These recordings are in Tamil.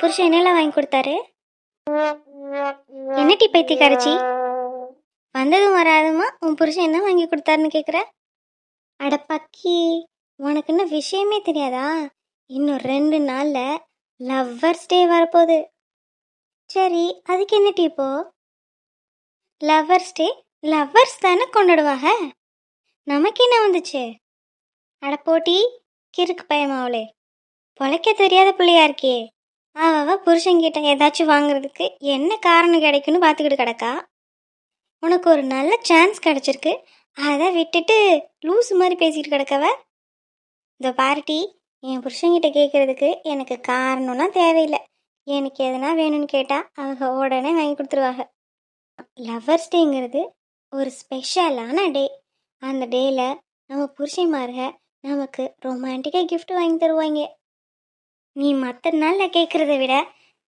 புருஷன் என்னெல்லாம் வாங்கி கொடுத்தாரு? என்னட்டி பைத்தி கரைச்சி வந்ததும் வராதுமா உன் புருஷன் என்ன வாங்கி கொடுத்தாருன்னு கேட்குற? அட பக்கி, உனக்கு இன்னும் விஷயமே தெரியாதா? இன்னும் 2 நாளில் லவ்வர்ஸ் டே வரப்போகுது. சரி, அதுக்கு என்னட்டி இப்போ? லவ்வர்ஸ் டே லவ்வர்ஸ் தானே கொண்டாடுவாங்க. நமக்கு என்ன வந்துச்சு? அட போட்டி, கிறுக்கு பயமாவளே, பொழைக்க தெரியாத பிள்ளையா இருக்கே. அவ புருஷன்கிட்ட ஏதாச்சும் வாங்குறதுக்கு என்ன காரணம் கிடைக்குன்னு பார்த்துக்கிட்டு கிடக்கா. உனக்கு ஒரு நல்ல சான்ஸ் கிடச்சிருக்கு, அதை விட்டுட்டு லூஸ் மாதிரி பேசிக்கிட்டு கிடக்கவ. இந்த பார்ட்டி, என் புருஷன்கிட்ட கேட்குறதுக்கு எனக்கு காரணம்லாம் தேவையில்லை. எனக்கு எதனா வேணும்னு கேட்டால் அவங்க உடனே வாங்கி கொடுத்துருவாங்க. லவ்வர்ஸ் டேங்கிறது ஒரு ஸ்பெஷலான டே. அந்த டேயில் நம்ம புருஷன்மார்க நமக்கு ரொமான்டிக்காக கிஃப்ட் வாங்கி தருவாங்க. நீ மற்ற நாளில் கேட்குறத விட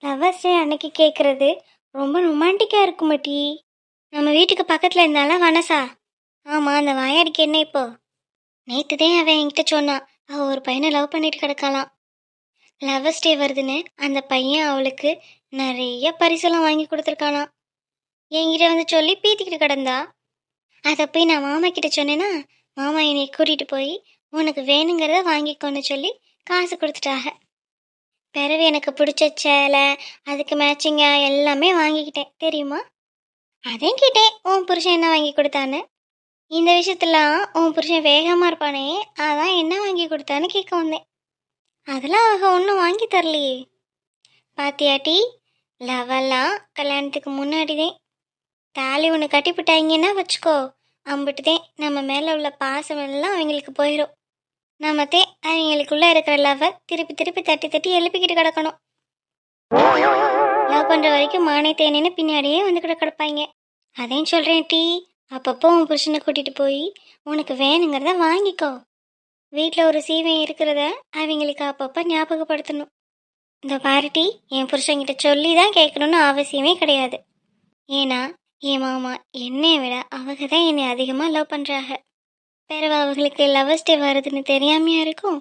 லவ்வர்ஸ் டே அன்னைக்கு கேட்குறது ரொம்ப ரொமான்டிக்காக இருக்கும் மாட்டி. நம்ம வீட்டுக்கு பக்கத்தில் இருந்தாலும் வனசா. ஆமாம், அந்த வாயாடிக்கு என்ன இப்போ? நேற்று தான் அவன் என்கிட்ட சொன்னான், அவள் ஒரு பையனை லவ் பண்ணிட்டு கிடக்கலாம். லவ்வர்ஸ் டே வருதுன்னு அந்த பையன் அவளுக்கு நிறைய பரிசெல்லாம் வாங்கி கொடுத்துருக்கானா. என்கிட்ட வந்து சொல்லி பீத்திக்கிட்டு கிடந்தா. அதை போய் நான் மாமா கிட்ட சொன்னேன்னா, மாமா என்னை கூட்டிகிட்டு போய் உனக்கு வேணுங்கிறத வாங்கிக்கோன்னு சொல்லி காசு கொடுத்துட்டாக. பிறகு எனக்கு பிடிச்ச சேலை, அதுக்கு மேட்சிங்காக எல்லாமே வாங்கிக்கிட்டேன் தெரியுமா. அதையும் கேட்டேன் உன் புருஷன் என்ன வாங்கி கொடுத்தான்னு. இந்த விஷயத்துலாம் உன் புருஷன் வேகமாக இருப்பானே, அதான் என்ன வாங்கி கொடுத்தான்னு கேட்க வந்தேன். அதெல்லாம் அவங்க ஒன்றும் வாங்கி தரலையே. பாத்தியாட்டி, லவெல்லாம் கல்யாணத்துக்கு முன்னாடிதான். தாலி ஒன்று கட்டிவிட்டாங்கன்னா வச்சுக்கோ, அம்பிட்டுதேன் நம்ம மேலே உள்ள பாசம் எல்லாம் அவங்களுக்கு போயிடும். நம்மத்தே அவங்களுக்குள்ளே இருக்கிற லவ்வை திருப்பி திருப்பி தட்டி தட்டி எழுப்பிக்கிட்டு கிடக்கணும். லவ் பண்ணுற வரைக்கும் மானே தேனேன்னு பின்னாடியே வந்துக்கிட்டு கிடப்பாங்க. அதையும் சொல்கிறேன் டீ, அப்பப்போ உன் புருஷனை கூட்டிகிட்டு போய் உனக்கு வேணுங்கிறத வாங்கிக்கோ. வீட்டில் ஒரு சீவன் இருக்கிறத அவங்களுக்கு அப்பப்போ ஞாபகப்படுத்தணும். இந்த பார்ட்டி, என் புருஷன்கிட்ட சொல்லி தான் கேட்கணுன்னு அவசியமே கிடையாது. ஏன்னா என் மாமா என்னை விட அவங்க தான் என்னை அதிகமாக லவ் பண்ணுறாங்க. பிறகு அவங்களுக்கு லவ்வர்ஸ் டே வருதுன்னு தெரியாமையா இருக்கும்.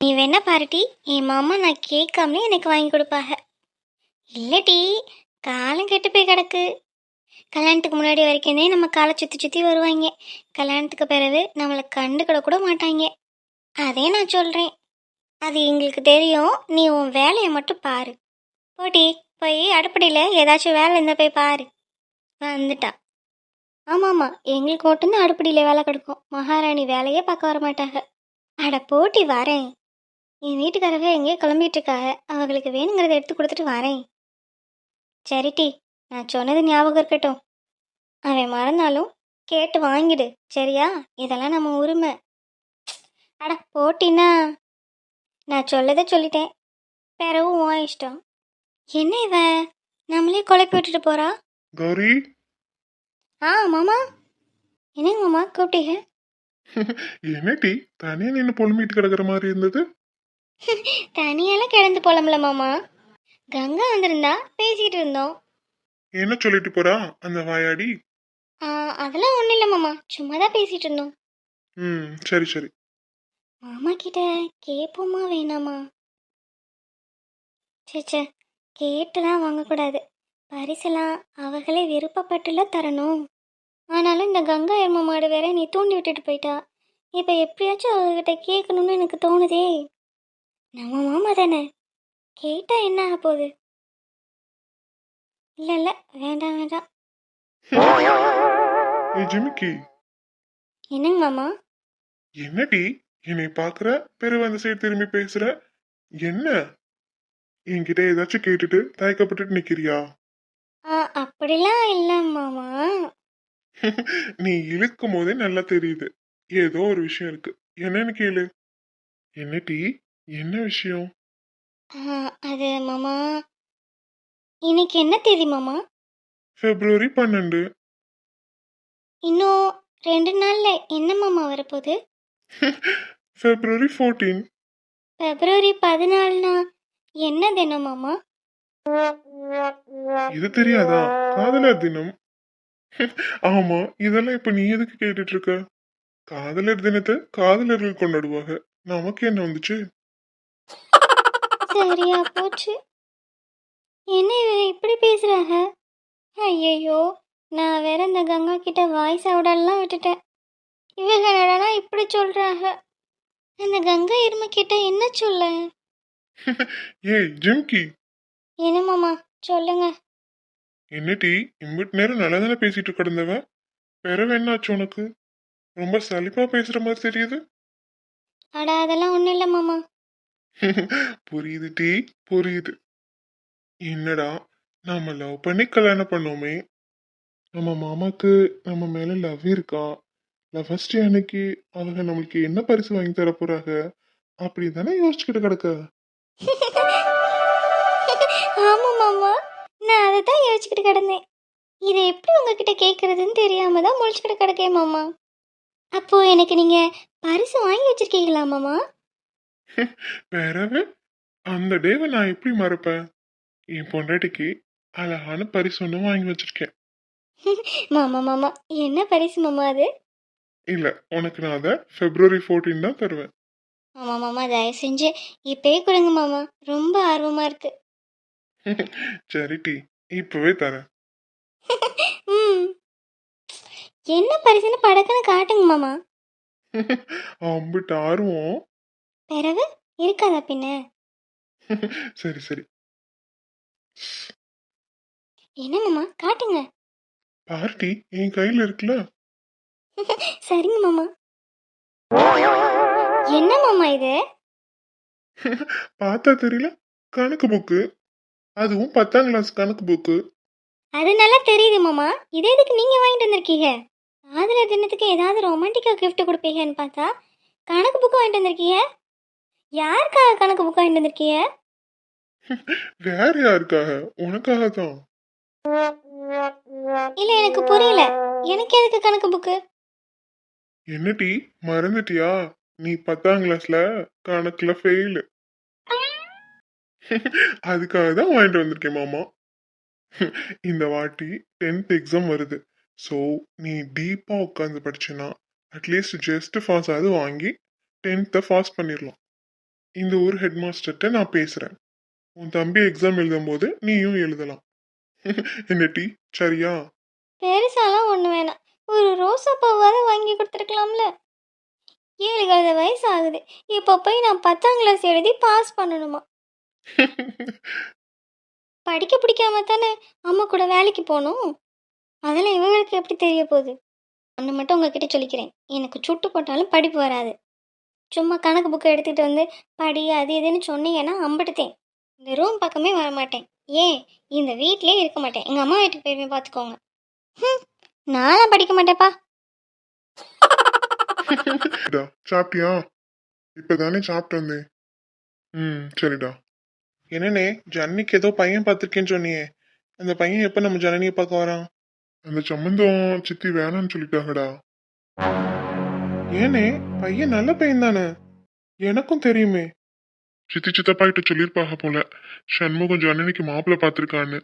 நீ வேணா பார்ட்டி, என் மாமா நான் கேட்காமலே எனக்கு வாங்கி கொடுப்பாங்க. இல்லட்டி, காலம் கெட்டு போய் கிடக்கு. கல்யாணத்துக்கு முன்னாடி வரைக்கும்தே நம்ம காலை சுற்றி சுற்றி வருவாங்க. கல்யாணத்துக்கு பிறகு நம்மளை கண்டுக்கிட கூட மாட்டாங்க. அதே நான் சொல்கிறேன், அது எங்களுக்கு தெரியும். நீ உன் வேலையை மட்டும் பாரு. போட்டி, போய் அடுப்படியில் ஏதாச்சும் வேலை இருந்தால் போய் பாரு. வந்துட்டா. ஆமாம்மா, எங்களுக்கு மட்டும்தான் அடுப்படியில் வேலை கிடக்கும். மகாராணி வேலையே பார்க்க வர மாட்டாங்க. அட போட்டி, வரேன். என் வீட்டுக்காரங்க எங்கேயோ கிளம்பிட்டு இருக்காங்க, அவங்களுக்கு வேணுங்கிறத எடுத்து கொடுத்துட்டு வரேன். சரிட்டி, நான் சொன்னது ஞாபகம் இருக்கட்டும். அவன் மறந்தாலும் கேட்டு வாங்கிடு, சரியா? இதெல்லாம் நம்ம உரிமை. அட போட்டின்னா, நான் சொல்லதை சொல்லிட்டேன். பிறவும் உன் இஷ்டம். என்ன இவ நம்மளே குழப்பி விட்டுட்டு போறா? கௌரி. மாமா. என்னங்க மாமா கூப்பிட்டீங்க? என்னடி தனியா நின்று புலம்பிட்டு கிடக்குற மாதிரி இருந்தது? தனியெல்லாம் கிடந்து புலம்பல மாமா, கங்கா வந்திருந்தா பேசிக்கிட்டு இருந்தோம். என்ன சொல்லிட்டு போறா அந்த வாயாடி? அதெல்லாம் ஒன்றும் இல்லை மாமா, சும்மா தான் பேசிட்டு இருந்தோம். சரி சரி. மாமா கிட்ட கேட்போமா வேணாமா? சேச்சே, கேட்டுலாம் வாங்கக்கூடாது. பரிசெல்லாம் அவங்களே விருப்பப்பட்டுல தரணும். ஆனாலும் இந்த கங்கா எரும மாடு வேற நீ தூண்டி விட்டுட்டு போயிட்டா. இப்போ எப்படியாச்சும் அவங்ககிட்ட கேட்கணும்னு எனக்கு தோணுதே. நம்ம மாமா தானே, கேட்டா என்ன ஆக போகுது? இல்லை இல்லை, வேண்டாம் வேண்டாம். ஜிமிக்கி. என்னங்க மாமா? என்னடி என்னை பாக்குற, பிறகு அந்த சைடு திரும்பி பேசுற? என்ன என்கிட்ட ஏதாச்சும் கேட்டுட்டு தயக்கப்பட்டுட்டு நிக்கிறியா? அப்படிலாம் இல்லை மாமா. நீ இழுக்கும் போதே நல்லா தெரியுது ஏதோ ஒரு விஷயம் இருக்கு. என்னன்னு கேளு. என்னடி, என்ன விஷயம்? அது மாமா, இன்னைக்கு என்ன தேதி மாமா? February 12. இன்னும் 2 நாள்ல என்ன மாமா வரப்போகுது? February 14. February 14னா என்ன தினம் மாமா? இது தெரியாதா? காதலர் தினம். ஆமா, இதெல்லாம் இப்ப நீ எதுக்கு கேட்டுட்டு இருக்க? காதலர் தினத்தை காதலர்கள் கொண்டாடுவாங்க, நமக்கு என்ன வந்துச்சு? சரியா போச்சு. என்ன இவ இப்படி பேசுறாங்க? ஐயையோ, நான் வேற இந்த கங்கா கிட்ட வாய்ஸ் அவுடெல்லாம் விட்டுட்டேன். இவங்க என்னடானா இப்படி சொல்றாங்க. அந்த கங்கா எருமை கிட்ட என்ன சொல்ல? ஏய் ஜிம்கி, என்ன மாமா? சொல்லுங்க. என்னடி இம்பிட்டு நேரம் நல்லா தானே பேசிட்டு கிடந்தவ, பிறவு என்னாச்சு உனக்கு? ரொம்ப சலிப்பா பேசுற மாதிரி தெரியுது. அடா அதெல்லாம் ஒன்றும் இல்லை மாமா. புரியுது டி, புரியுது. என்னடா, நாம லவ் பண்ணி கல்யாணம் பண்ணோமே, நம்ம மாமாக்கு நம்ம மேல லவ் இருக்கா? லவர்ஸ் டே அன்னைக்கு அவங்க நம்மளுக்கு என்ன பரிசு வாங்கி தர போறாங்க அப்படிதானே யோசிச்சுக்கிட்டு கிடக்க. ஆமா மாமா, நான் அதை தான் யோசிச்சுக்கிட்டு கிடந்தேன். இதை எப்படி உங்ககிட்ட கேட்கறதுன்னு தெரியாம தான் முழிச்சுக்கிட்டு கிடக்கேன் மாமா. அப்போ எனக்கு நீங்க பரிசு வாங்கி வச்சிருக்கீங்களா மாமா? வேறவே அந்த டேவை நான் எப்படி மறப்பேன்? என் பொண்டாட்டிக்கு அழகான பரிசு ஒன்று வாங்கி வச்சிருக்கேன். மாமா மாமா, என்ன பரிசு மாமா அது? இல்ல, உனக்கு நான் அதை February 14 தான் தருவேன். மாமா மாமா, தயவு செஞ்சு இப்பயே கொடுங்க மாமா, ரொம்ப ஆர்வமா இருக்கு. சரிட்டி, இப்பவே தரேன். ம், என்ன பரிசுன்னு படக்குன்னு காட்டுங்க மாமா. அம்பிட்டு ஆர்வம். பிறகு இருக்காதா பின்ன? சரி சரி, என்ன மாமா காட்டுங்க. பார்ட்டி என் கையில இருக்குல்ல. சரிங்க மாமா. என்ன மாமா இது? பார்த்தா தெரியல, கணக்கு புக்கு. அதுவும் 10ஆம் கிளாஸ் கணக்கு புக்கு. அது நல்லா தெரியுது மாமா. இதே எதுக்கு நீங்க வாங்கிட்டு வந்திருக்கீங்க? காதலர் தினத்துக்கு ஏதாவது ரொமான்டிக்கா gift கொடுப்பீங்கன்னு பார்த்தா கணக்கு புக்கு வாங்கிட்டு வந்திருக்கீங்க. யாருக்காக கணக்கு புக்கு வாங்கிட்டு வந்திருக்கீங்க? வேற யாருக்காக? உனக்காக தான். இல்ல, எனக்கு புரியல. எனக்கு எதுக்கு கணக்கு புக்கு? என்னடி மறந்துட்டியா? நீ 10ஆம் கிளாஸ்ல கணக்குல ஃபெயிலு. அதுக்காக தான் வாங்கிட்டு வந்திருக்கேன் மாமா. இந்த வாட்டி 10th எக்ஸாம் வருது. ஸோ நீ டீப்பா உட்காந்து படிச்சேன்னா அட்லீஸ்ட் ஜஸ்ட் பாஸ் ஆகுது வாங்கி 10th பாஸ் பண்ணிடலாம். இந்த ஊர் ஹெட் மாஸ்டர்கிட்ட நான் பேசுறேன். உன் தம்பி எக்ஸாம் எழுதும் போது நீயும் எழுதலாம். என்ன டி, சரியா? பெருசாலாம் ஒண்ணு வேணாம். ஒரு ரோசா பூவாவது வாங்கி கொடுத்துருக்கலாம்ல. 7 வயசு ஆகுது. இப்போ போய் நான் 10ஆம் கிளாஸ் எழுதி பாஸ் பண்ணணுமா? படிக்க பிடிக்காம தானே அம்மா கூட வேலைக்கு போகணும். அதெல்லாம் இவங்களுக்கு எப்படி தெரிய போகுது? ஒன்று மட்டும் உங்ககிட்ட சொல்லிக்கிறேன், எனக்கு சுட்டு போட்டாலும் படிப்பு வராது. சும்மா கணக்கு புக்கை எடுத்துகிட்டு வந்து படி அது இதுன்னு சொன்னீங்கன்னா அம்பிட்டுத்தேன். இந்த ரூம் பக்கமே வர மாட்டேன். ஏன், இந்த வீட்டிலே இருக்க மாட்டேன். எங்கள் அம்மா வீட்டுக்கு போயிருவேன் பார்த்துக்கோங்க. நானும் படிக்க மாட்டேப்பா. சாப்பிட்டியா? இப்பதானே சாப்பிட்டு வந்தேன். சரிடா. என்னண்ணே, ஜனனிக்கு ஏதோ பையன் பார்த்துருக்கேன்னு சொன்னியே, அந்த பையன் எப்ப நம்ம ஜனனியை பார்க்க வரான்? அந்த சம்பந்தம் சித்தி வேணாம்னு சொல்லிட்டாங்கடா. ஏனே, பையன் நல்ல பையன் தானே, எனக்கும் தெரியுமே. சித்தி சித்தப்பா கிட்ட சொல்லியிருப்பாங்க போல, சண்முகம் ஜனனிக்கு மாப்பிள்ளை பார்த்துருக்கான்னு.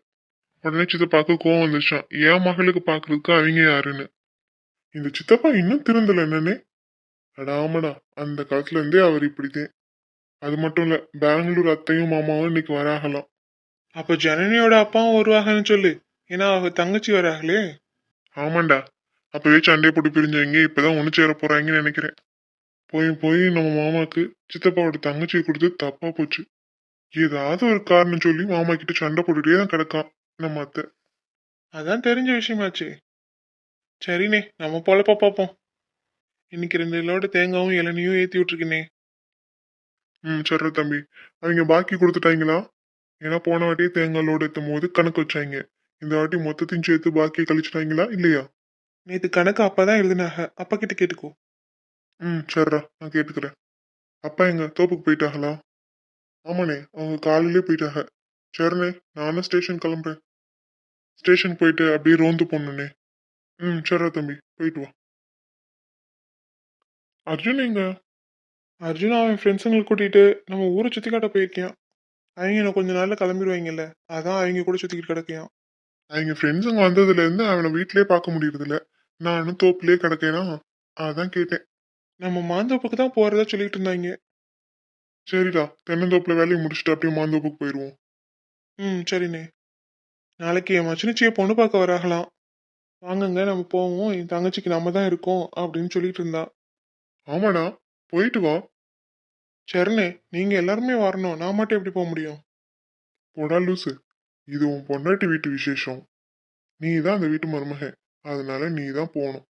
உடனே சித்தப்பாக்கு கோவம் வந்துச்சான், என் மகளுக்கு பார்க்கறதுக்கு அவங்க யாருன்னு. இந்த சித்தப்பா இன்னும் திருந்தல என்னன்னே. அடாமடா, அந்த காலத்துல இருந்தே அவர் இப்படிதான். அது மட்டும் இல்ல, பெங்களூர் அத்தையும் மாமாவும் இன்னைக்கு வராகலாம். அப்ப ஜனனியோட அப்பாவும் வருவாங்கன்னு சொல்லு, ஏன்னா அவங்க தங்கச்சி வராங்களே. ஆமாண்டா, அப்பவே சண்டையை போட்டு பிரிஞ்சவங்க இப்பதான் ஒண்ணு சேர போறாங்கன்னு நினைக்கிறேன். போய் போய் நம்ம மாமாக்கு சித்தப்பாவோட தங்கச்சியை கொடுத்து தப்பா போச்சு. ஏதாவது ஒரு காரணம் சொல்லி மாமா கிட்ட சண்டை போட்டுட்டே தான் கிடக்கான் நம்ம அத்தை. அதான் தெரிஞ்ச விஷயமாச்சு. சரிண்ணே, நம்ம பொழப்ப பார்ப்போம். இன்னைக்கு 2 லோடு தேங்காவும் இளநியும் ஏத்தி விட்டுருக்கேனே. சரி தம்பி, அவங்க பாக்கி கொடுத்துட்டாங்களா? ஏன்னா போன வாட்டியே தேங்காய் லோடு ஏற்றும் போது கணக்கு வச்சாங்க. இந்த வாட்டி மொத்தத்தையும் சேர்த்து பாக்கியை கழிச்சிட்டாங்களா இல்லையா? நேத்து கணக்கு அப்பதான் எழுதினாங்க, அப்பா கிட்ட கேட்டுக்கோ. சரிடா, நான் கேட்டுக்கிறேன். அப்பா எங்க தோப்புக்கு போயிட்டாங்களா? ஆமாண்ணே, அவங்க காலையிலே போயிட்டாங்க. சரிண்ணே, நானும் ஸ்டேஷன் கிளம்புறேன். ஸ்டேஷன் போயிட்டு அப்படியே ரோந்து போடணுண்ணே. சரிடா தம்பி, போயிட்டு வா. அர்ஜுன் எங்க? அர்ஜுன் அவன் ஃப்ரெண்ட்ஸுங்களை கூட்டிட்டு நம்ம ஊரை சுத்தி காட்ட போயிருக்கான். அவங்க இன்னும் கொஞ்ச நாள்ல கிளம்பிடுவாங்கல்ல, அதான் அவங்க கூட சுத்திக்கிட்டு கிடக்கையான். அவங்க ஃப்ரெண்ட்ஸுங்க வந்ததுல இருந்து அவனை வீட்லயே பார்க்க முடியறது இல்ல. நானும் தோப்புலயே கிடக்கேனா, அதான் கேட்டேன். நம்ம மாந்தோப்புக்கு தான் போறதா சொல்லிட்டு இருந்தாங்க. சரிடா, தென்னந்தோப்புல வேலையை முடிச்சுட்டு அப்படியே மாந்தோப்புக்கு போயிடுவோம். சரிண்ணே. நாளைக்கு என் மச்சினிச்சியை பொண்ணு பார்க்க வராகலாம். வாங்கங்க நம்ம போவோம், என் தங்கச்சிக்கு நம்ம தான் இருக்கோம் அப்படின்னு சொல்லிட்டு இருந்தா. ஆமாடா, போயிட்டு வா. சரிண்ணே, நீங்க எல்லாருமே வரணும், நான் மட்டும் எப்படி போக முடியும்? போடா லூசு, இது உன் பொண்டாட்டி வீட்டு விசேஷம். நீ தான் அந்த வீட்டு மருமக, அதனால நீ தான் போகணும்.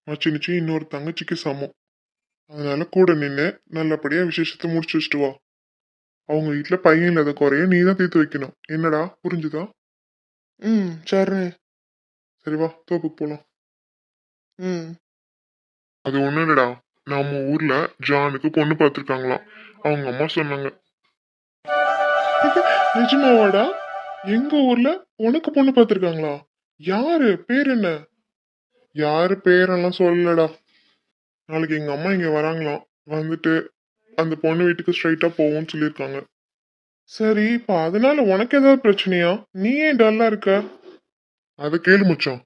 மச்சினிச்சி இன்னொரு தங்கச்சிக்கு சமம், அதனால கூட நின்று நல்லபடியா விசேஷத்தை முடிச்சு வச்சுட்டு வா. அவங்க வீட்டுல பையன் இல்லாத குறைய நீ தான் தீர்த்து வைக்கணும். என்னடா, புரிஞ்சுதா? ம், சரிண்ணே. சரி வா, தோப்புக்கு போலாம். ம். அது ஒண்ணும் இல்லடா, நம்ம ஊர்ல ஜானுக்கு பொண்ணு பார்த்துருக்காங்களாம். அவங்க அம்மா சொன்னாங்க. நிஜமாவாடா? எங்க ஊர்ல உனக்கு பொண்ணு பார்த்துருக்காங்களா? யாரு பேர் என்ன? யாரு பேரெல்லாம் சொல்லலடா. நாளைக்கு எங்க அம்மா இங்க வராங்களாம். வந்துட்டு அந்த பொண்ணு வீட்டுக்கு ஸ்ட்ரைட்டா போவோம்னு சொல்லியிருக்காங்க. சரி, இப்ப அதனால உனக்கு ஏதாவது பிரச்சனையா? நீ ஏன் டல்லா இருக்க? அதை கேளு மச்சான்.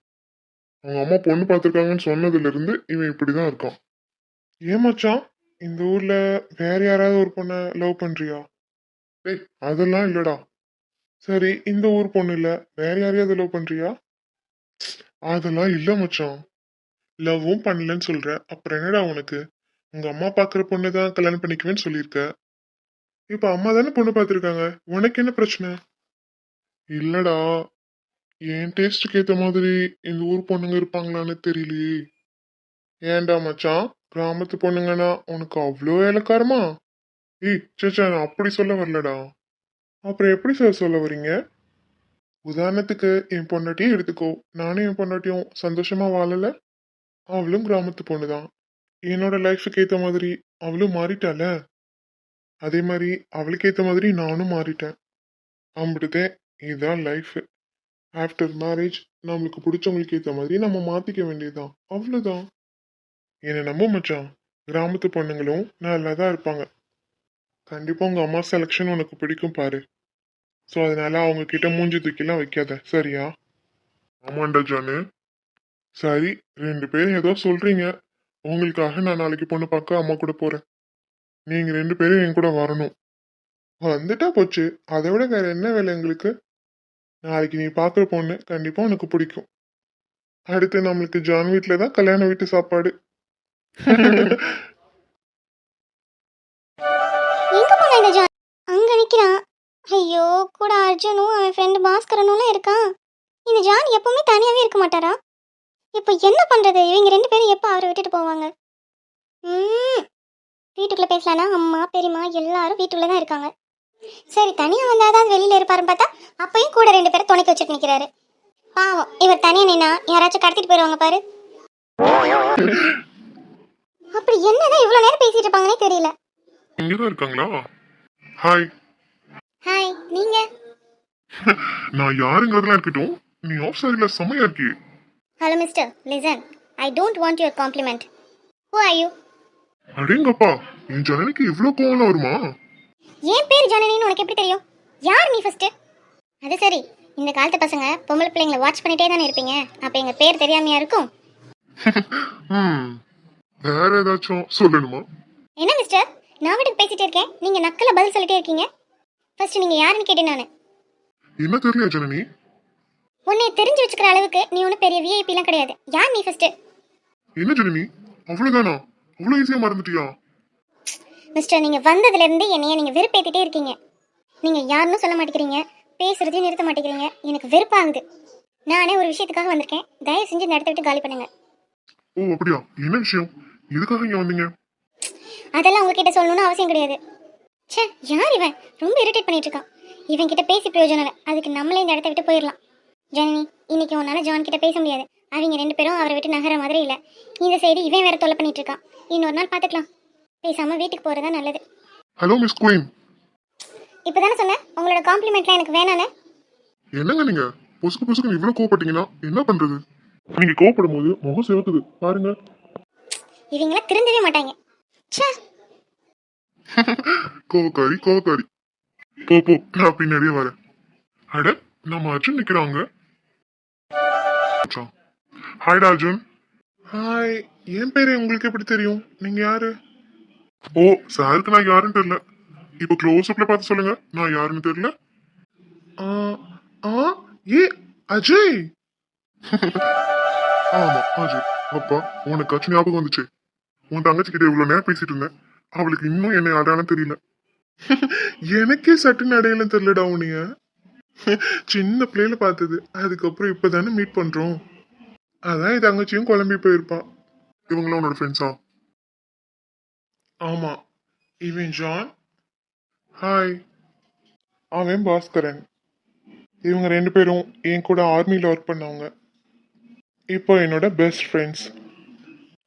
அவங்க அம்மா பொண்ணு பார்த்துருக்காங்கன்னு சொன்னதுல இருந்து இவன் இப்படிதான் இருக்கான். ஏன் மச்சான், இந்த ஊர்ல வேற யாராவது ஒரு பொண்ண லவ் பண்றியா? டேய், அதெல்லாம் இல்லடா. சரி, இந்த ஊர் பொண்ணு இல்ல, வேற யாரையாவது லவ் பண்றியா? அதெல்லாம் இல்ல மச்சான். லவ்வும் பண்ணலன்னு சொல்ற, அப்புறம் என்னடா உனக்கு? உங்க அம்மா பாக்குற பொண்ணு தான் கல்யாணம் பண்ணிக்குவேன்னு சொல்லியிருக்க. இப்ப அம்மா தானே பொண்ணு பார்த்திருக்காங்க, உனக்கு என்ன பிரச்சனை? இல்லடா, என் டேஸ்டுக்கு ஏத்த மாதிரி இந்த ஊர் பொண்ணுங்க இருப்பாங்களான்னு தெரியலையே. ஏன்டா மச்சான், கிராமத்து பொண்ணுங்கன்னா உனக்கு அவ்வளோ இலக்காரமா? ஏய் சேச்சா, நான் அப்படி சொல்ல வரலடா. அப்புறம் எப்படி சார் சொல்ல வரீங்க? உதாரணத்துக்கு என் பொண்டாட்டியே எடுத்துக்கோ. நானும் என் பொண்டாட்டியும் சந்தோஷமா வாழல. அவளும் கிராமத்து பொண்ணுதான். என்னோட லைஃபுக்கு ஏத்த மாதிரி அவளும் மாறிட்டால. அதே மாதிரி அவளுக்கு ஏத்த மாதிரி நானும் மாறிட்டேன். அம்பிடுதே, இதுதான் லைஃப். ஆஃப்டர் மேரேஜ் நம்மளுக்கு பிடிச்சவங்களுக்கு ஏத்த மாதிரி நம்ம மாத்திக்க வேண்டியதுதான், அவ்வளவுதான். என்னை நம்ப மச்சான், கிராமத்து பொண்ணுங்களும் நல்லா தான் இருப்பாங்க. கண்டிப்பா உங்க அம்மா செலெக்ஷன் உனக்கு பிடிக்கும் பாரு. ஸோ அதனால அவங்க கிட்ட மூஞ்சி தூக்கிலாம் வைக்காத, சரியா? ஆமாண்டா ஜானு. சரி, 2 பேரும் ஏதோ சொல்றீங்க. உங்களுக்காக நான் நாளைக்கு பொண்ணு பார்க்க அம்மா கூட போறேன். நீங்க 2 பேரும் என் கூட வரணும். வந்துட்டா போச்சு, அதை விட வேற என்ன வேலை எங்களுக்கு? நாளைக்கு நீ பார்க்குற பொண்ணு கண்டிப்பா உனக்கு பிடிக்கும். அடுத்து நம்மளுக்கு ஜான் வீட்டில் தான் கல்யாண வீட்டு சாப்பாடு. எங்க போன இந்த ஜான்? அங்க நிக்கிறான். ஐயோ, கூட அர்ஜுனும் அவன் ஃப்ரெண்டு பாஸ்கரனும்லாம் இருக்கான். இந்த ஜான் எப்பவுமே தனியாவே இருக்க மாட்டாரா? இப்போ என்ன பண்றது? இவங்க 2 பேரும் எப்போ அவரை விட்டுட்டு போவாங்க? வீட்டுக்குள்ள பேசலானா அம்மா பெரியம்மா எல்லாரும் வீட்டுக்குள்ள தான் இருக்காங்க. சரி, தனியா வந்தாதான் வெளியில இருப்பாருன்னு பார்த்தா அப்பயும் கூட 2 பேரை துணைக்கு வச்சுட்டு நிக்கிறாரு. பாவம், இவர் தனியா நின்னா யாராச்சும் கடத்திட்டு போயிடுவாங்க பாரு. அப்படி என்னதான் இவ்வளவு நேரம் பேசிட்டு இருப்பாங்கன்னே தெரியல. இங்கதான் இருக்காங்களா? ஹாய். ஹாய், நீங்க? நான் யாருங்கிறதுலாம் இருக்கட்டும், நீ ஆஃப் சாரில செமையா இருக்கே. Hello mister, listen. I don't want your compliment. Who are you? அடேங்கப்பா, என் ஜனனிக்கு இவ்ளோ கோவம்லாம் வருமா? என் பேர் ஜனனின்னு உனக்கு எப்படி தெரியும்? யார் நீ ஃபர்ஸ்ட்? அது சரி, இந்த காலத்து பசங்க பொம்பளை பிள்ளைங்களை வாட்ச் பண்ணிட்டே தானே இருப்பீங்க. அப்ப எங்க பேர் தெரியாமையா இருக்கும்? வேற ஏதாச்சும் சொல்லணுமா? என்ன மிஸ்டர், நான் வீட்டுக்கு பேசிட்டே இருக்கேன், நீங்க நக்கல பதில் சொல்லிட்டே இருக்கீங்க. ஃபர்ஸ்ட் நீங்க யாருன்னு கேட்டேன் நானு. என்ன தெரியல ஜனனி. உன்னை தெரிஞ்சு வச்சுக்கிற அளவுக்கு நீ ஒன்றும் பெரிய விஐபிலாம் கிடையாது. யார் நீ ஃபர்ஸ்ட்? என்ன ஜனனி, அவ்வளவுதானா? அவ்வளவு ஈஸியா மறந்துட்டியா? மிஸ்டர், நீங்க வந்ததுல இருந்து என்னைய நீங்க வெறுப்பேத்திட்டே இருக்கீங்க. நீங்க யாருன்னு சொல்ல மாட்டேங்கிறீங்க, பேசுறதையும் நிறுத்த மாட்டேங்கிறீங்க. எனக்கு வெறுப்பாகுது. நானே ஒரு விஷயத்துக்காக வந்திருக்கேன். தயவு செஞ்சு இந்த இடத்த விட்டு காலி பண்ணுங்க. ஓ அப்படியா, என்ன விஷயம்? எதுக்காக இங்க வந்தீங்க? அதெல்லாம் உங்ககிட்ட சொல்லணும்னு அவசியம் கிடையாது. ச்சே, யார் இவன்? ரொம்ப இரிட்டேட் பண்ணிட்டு இருக்கான். இவன் கிட்ட பேசி பிரயோஜனம் இல்லை. அதுக்கு நம்மளே இந்த இடத்த விட்டு போயிடலாம். ஜனனி, இன்னைக்கு உன்னால ஜான் கிட்ட பேச முடியாது. அவங்க 2 பேரும் அவரை விட்டு நகர மாதிரி இல்லை. இந்த சைடு இவன் வேற தொல்லை பண்ணிட்டு இருக்கான். இன்னொரு நாள் பார்த்துக்கலாம். பேசாம வீட்டுக்கு போறதா நல்லது. Hello miss queen. இப்பதானே சொன்னேன் உங்களோட காம்ப்ளிமெண்ட்லாம் எனக்கு வேணான்னு. என்னங்க நீங்க பொசுக்கு பொசுக்கு இவ்வளவு கோவப்பட்டீங்கன்னா என்ன பண்றது? நீங்க கோவப்படும் போது முகம் சிவக்குது பாருங்க. இவங்கள திருந்தவே மாட்டாங்க. ச்சே, கோவக்காரி கோவக்காரி. போ போ, நான் பின்னாடியே வரேன். அட, நம்ம அர்ஜுன் நிக்கிறாங்க. ஹாய்டா அர்ஜுன். ஹாய். என் பேரு உங்களுக்கு எப்படி தெரியும்? நீங்க யாரு? ஓ, சாருக்கு நான் யாருன்னு தெரியல. இப்போ க்ளோஸ் அப்ல பார்த்து சொல்லுங்க, நான் யாருன்னு தெரியல. ஆ ஆ ஏ அஜய். ஆமா அஜய். அப்பா உனக்காச்சும் ஞாபகம் வந்துச்சு. உன் தங்கச்சி கிட்ட இவ்வளவு நேரம் பேசிட்டு இருந்தேன். அவளுக்கு இன்னும் என்னை அடையாளம் தெரியல. எனக்கே சட்டுன்னு அடையாளம் தெரியலடா உன்னைய. சின்ன பிள்ளையில பார்த்தது. அதுக்கப்புறம் இப்பதானே மீட் பண்றோம். அதான் என் தங்கச்சியும் குழம்பி போயிருப்பா. இவங்களும் உன்னோட ஃப்ரெண்ட்ஸா? ஆமா. இவன் ஜான். ஹாய். அவன் பாஸ்கரன். இவங்க 2 பேரும் என் கூட ஆர்மியில் ஒர்க் பண்ணவங்க. இப்போ என்னோட best friends.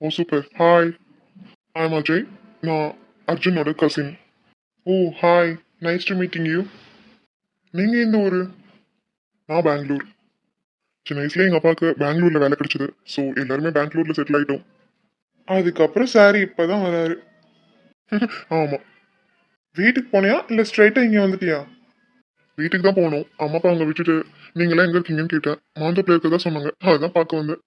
Oh super. Hi. I'm Ajay. நான் அர்ஜுனோட cousin. Oh hi. Nice to meeting you. நீங்க எந்த ஊரு? நான் பெங்களூர். சின்ன வயசுல எங்க அப்பாவுக்கு பெங்களூர்ல வேலை கிடைச்சது. ஸோ எல்லாருமே பெங்களூர்ல செட்டில் ஆயிட்டோம். அதுக்கப்புறம் சாரி இப்பதான் வராரு. ஆமா. வீட்டுக்கு போனியா இல்ல ஸ்ட்ரைட்டா இங்க வந்துட்டியா? வீட்டுக்கு தான் போகணும். அம்மா அப்பா அங்க விட்டுட்டு நீங்களாம் எங்க இருக்கீங்கன்னு கேட்டேன். மாந்தோப்பில் இருக்கதா சொன்னாங்க. அதுதான் பார்க்க வந்தேன்.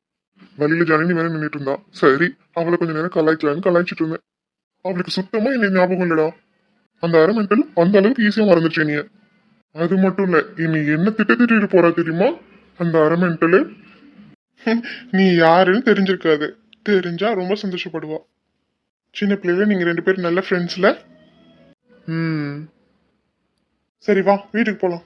வழியில ஜனனி வேற நின்றுட்டு இருந்தா. சரி அவளை கொஞ்ச நேரம் கலாய்க்கலான்னு கலாய்ச்சிட்டு இருந்தேன். அவளுக்கு சுத்தமா என்ன ஞாபகம் இல்லடா. அந்த அரை மென்டல் அந்த அளவுக்கு ஈஸியா மறந்துச்சு நீ. அது மட்டும் இல்ல இனி என்ன திட்டிட்டு போறா தெரியுமா அந்த அரை மென்டலு. நீ யாருன்னு தெரிஞ்சிருக்காது. தெரிஞ்சா ரொம்ப சந்தோஷப்படுவா. சின்ன பிள்ளையில நீங்க 2 பேரும் நல்ல ஃப்ரெண்ட்ஸ்ல. சரி வா வீட்டுக்கு போலாம்.